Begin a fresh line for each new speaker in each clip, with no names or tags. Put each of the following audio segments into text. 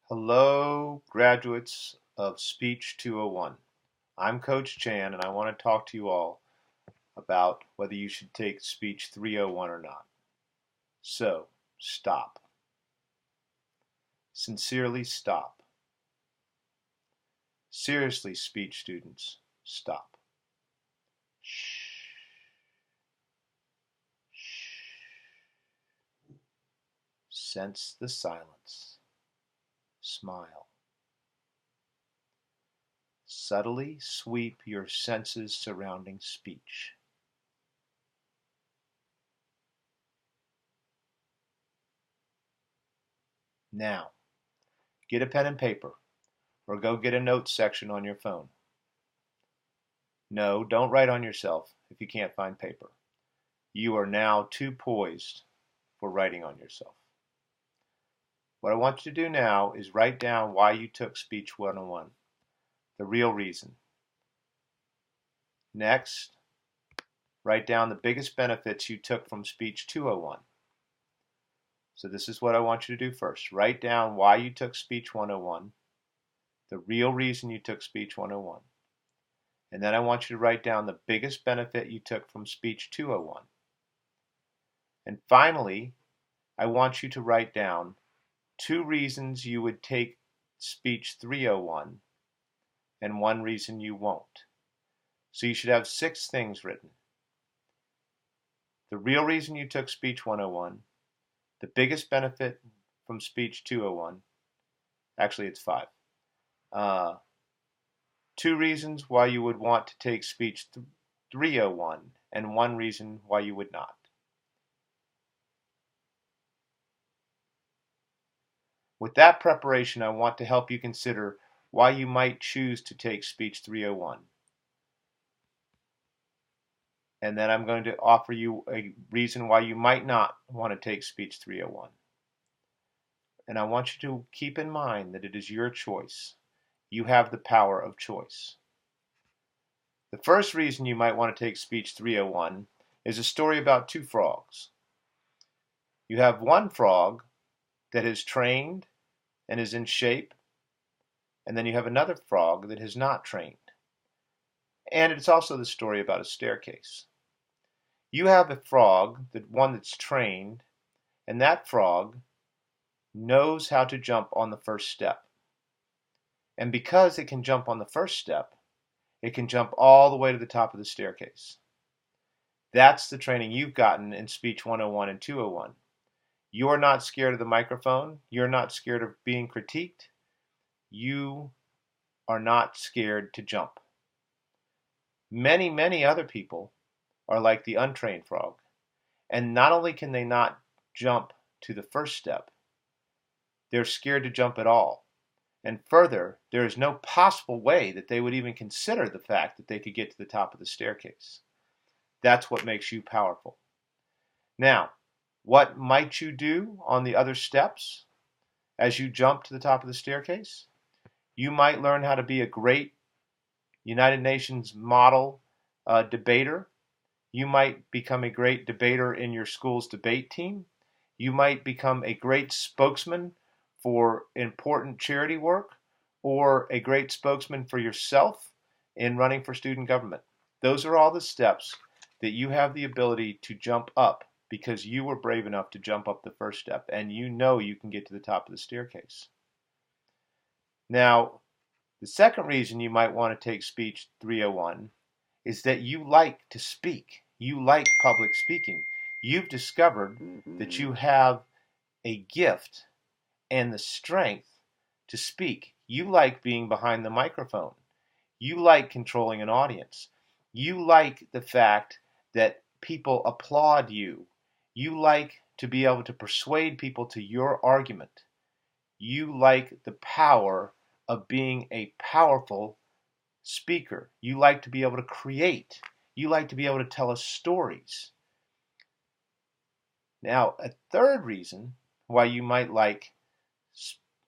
Hello, graduates of Speech 201. I'm Coach Chan, and I want to talk to you all about whether you should take Speech 301 or not. So, stop. Sincerely stop. Seriously, speech students, stop. Shh. Shh. Sense the silence. Smile. Subtly sweep your senses surrounding speech. Now, get a pen and paper, or go get a notes section on your phone. No, don't write on yourself if you can't find paper. You are now too poised for writing on yourself. What I want you to do now is write down why you took Speech 101, the real reason. Next, write down the biggest benefits you took from Speech 201. So this is what I want you to do first. Write down why you took Speech 101, the real reason you took Speech 101. And then I want you to write down the biggest benefit you took from Speech 201. And finally, I want you to write down 2 reasons you would take Speech 301 and 1 reason you won't. So you should have 6 things written. The real reason you took Speech 101, the biggest benefit from Speech 201, actually it's 5. 2 reasons why you would want to take Speech 301 and 1 reason why you would not. With that preparation, I want to help you consider why you might choose to take Speech 301. And then I'm going to offer you a reason why you might not want to take Speech 301. And I want you to keep in mind that it is your choice. You have the power of choice. The first reason you might want to take Speech 301 is a story about 2 frogs. You have one frog that is trained and is in shape, and then you have another frog that is not trained. And it's also the story about a staircase. You have a frog, one that's trained, and that frog knows how to jump on the first step. And because it can jump on the first step, it can jump all the way to the top of the staircase. That's the training you've gotten in Speech 101 and 201. You're not scared of the microphone. You're not scared of being critiqued. You are not scared to jump. Many, many other people are like the untrained frog. And not only can they not jump to the first step, they're scared to jump at all. And further, there is no possible way that they would even consider the fact that they could get to the top of the staircase. That's what makes you powerful. Now, what might you do on the other steps as you jump to the top of the staircase? You might learn how to be a great United Nations model debater. You might become a great debater in your school's debate team. You might become a great spokesman for important charity work, or a great spokesman for yourself in running for student government. Those are all the steps that you have the ability to jump up because you were brave enough to jump up the first step, and you know you can get to the top of the staircase. Now, the second reason you might want to take Speech 301 is that you like to speak. You like public speaking. You've discovered that you have a gift and the strength to speak. You like being behind the microphone. You like controlling an audience. You like the fact that people applaud you. You like to be able to persuade people to your argument. You like the power of being a powerful speaker. You like to be able to create. You like to be able to tell us stories. Now, a third reason why you might like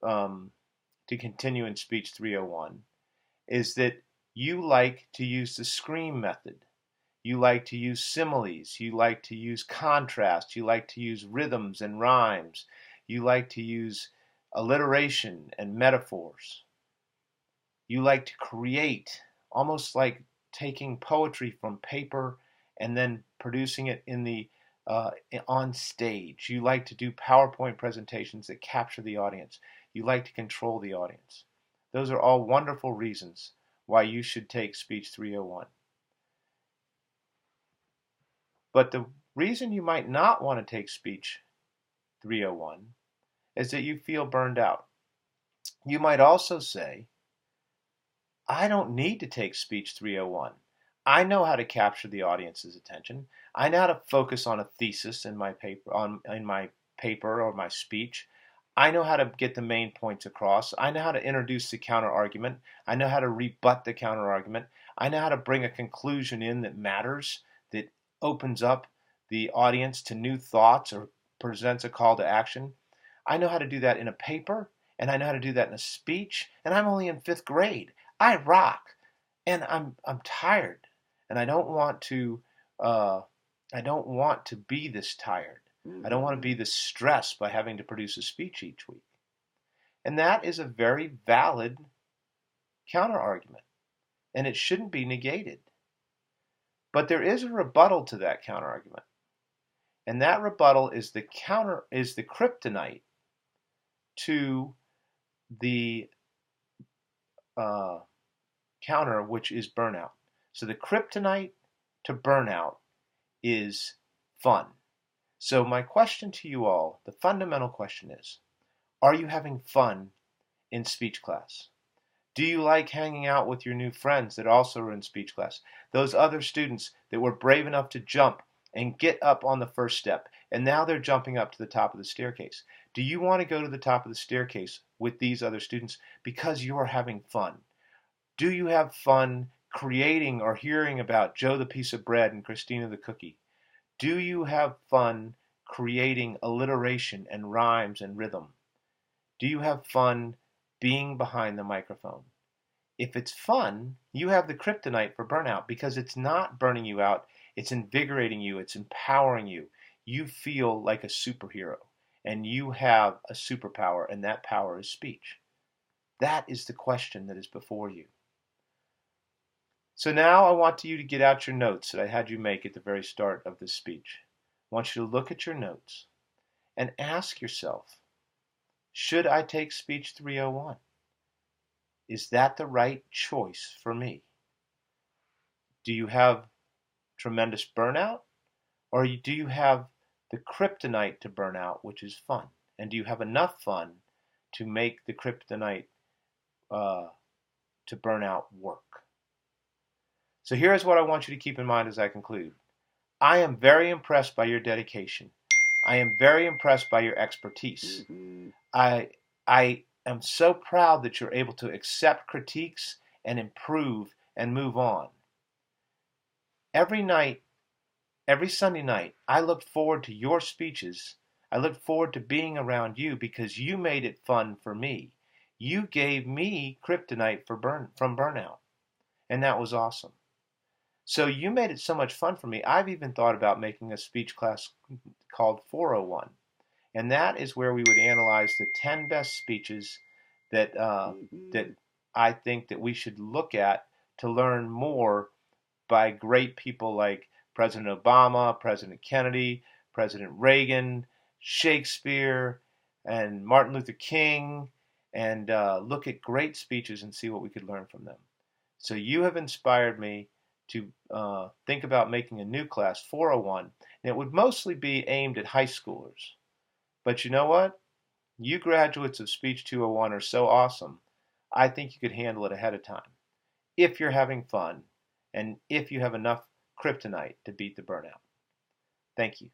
to continue in Speech 301 is that you like to use the SCREAM method. You like to use similes. You like to use contrast. You like to use rhythms and rhymes. You like to use alliteration and metaphors. You like to create, almost like taking poetry from paper and then producing it on stage. You like to do PowerPoint presentations that capture the audience. You like to control the audience. Those are all wonderful reasons why you should take Speech 301. But the reason you might not want to take Speech 301 is that you feel burned out. You might also say, I don't need to take Speech 301. I know how to capture the audience's attention. I know how to focus on a thesis in my paper, or my speech. I know how to get the main points across. I know how to introduce the counter argument. I know how to rebut the counter argument. I know how to bring a conclusion in that matters, that opens up the audience to new thoughts or presents a call to action. I know how to do that in a paper, and I know how to do that in a speech, and I'm only in 5th grade. I rock, and I'm tired, and I don't want to be this tired. I don't want to be this stressed by having to produce a speech each week. And that is a very valid counter argument, and it shouldn't be negated. But there is a rebuttal to that counter argument, and that rebuttal is the kryptonite to the counter, which is burnout. So the kryptonite to burnout is fun. So my question to you all, the fundamental question is, are you having fun in speech class? Do you like hanging out with your new friends that also are in speech class? Those other students that were brave enough to jump and get up on the first step, and now they're jumping up to the top of the staircase. Do you want to go to the top of the staircase with these other students because you are having fun? Do you have fun creating or hearing about Joe the Piece of Bread and Christina the Cookie? Do you have fun creating alliteration and rhymes and rhythm? Do you have fun being behind the microphone? If it's fun, you have the kryptonite for burnout because it's not burning you out, it's invigorating you, it's empowering you. You feel like a superhero, and you have a superpower, and that power is speech. That is the question that is before you. So now I want you to get out your notes that I had you make at the very start of this speech. I want you to look at your notes and ask yourself, should I take Speech 301? Is that the right choice for me? Do you have tremendous burnout? Or do you have the kryptonite to burnout, which is fun? And do you have enough fun to make the kryptonite to burnout work? So here's what I want you to keep in mind as I conclude. I am very impressed by your dedication. I am very impressed by your expertise. I am so proud that you're able to accept critiques and improve and move on. Every night, every Sunday night, I look forward to your speeches. I look forward to being around you because you made it fun for me. You gave me kryptonite from burnout, and that was awesome. So you made it so much fun for me. I've even thought about making a speech class called 401. And that is where we would analyze the 10 best speeches that I think that we should look at to learn more by great people like President Obama, President Kennedy, President Reagan, Shakespeare, and Martin Luther King, and look at great speeches and see what we could learn from them. So you have inspired me to think about making a new class, 401, and it would mostly be aimed at high schoolers. But you know what? You graduates of Speech 201 are so awesome, I think you could handle it ahead of time. If you're having fun, and if you have enough kryptonite to beat the burnout. Thank you.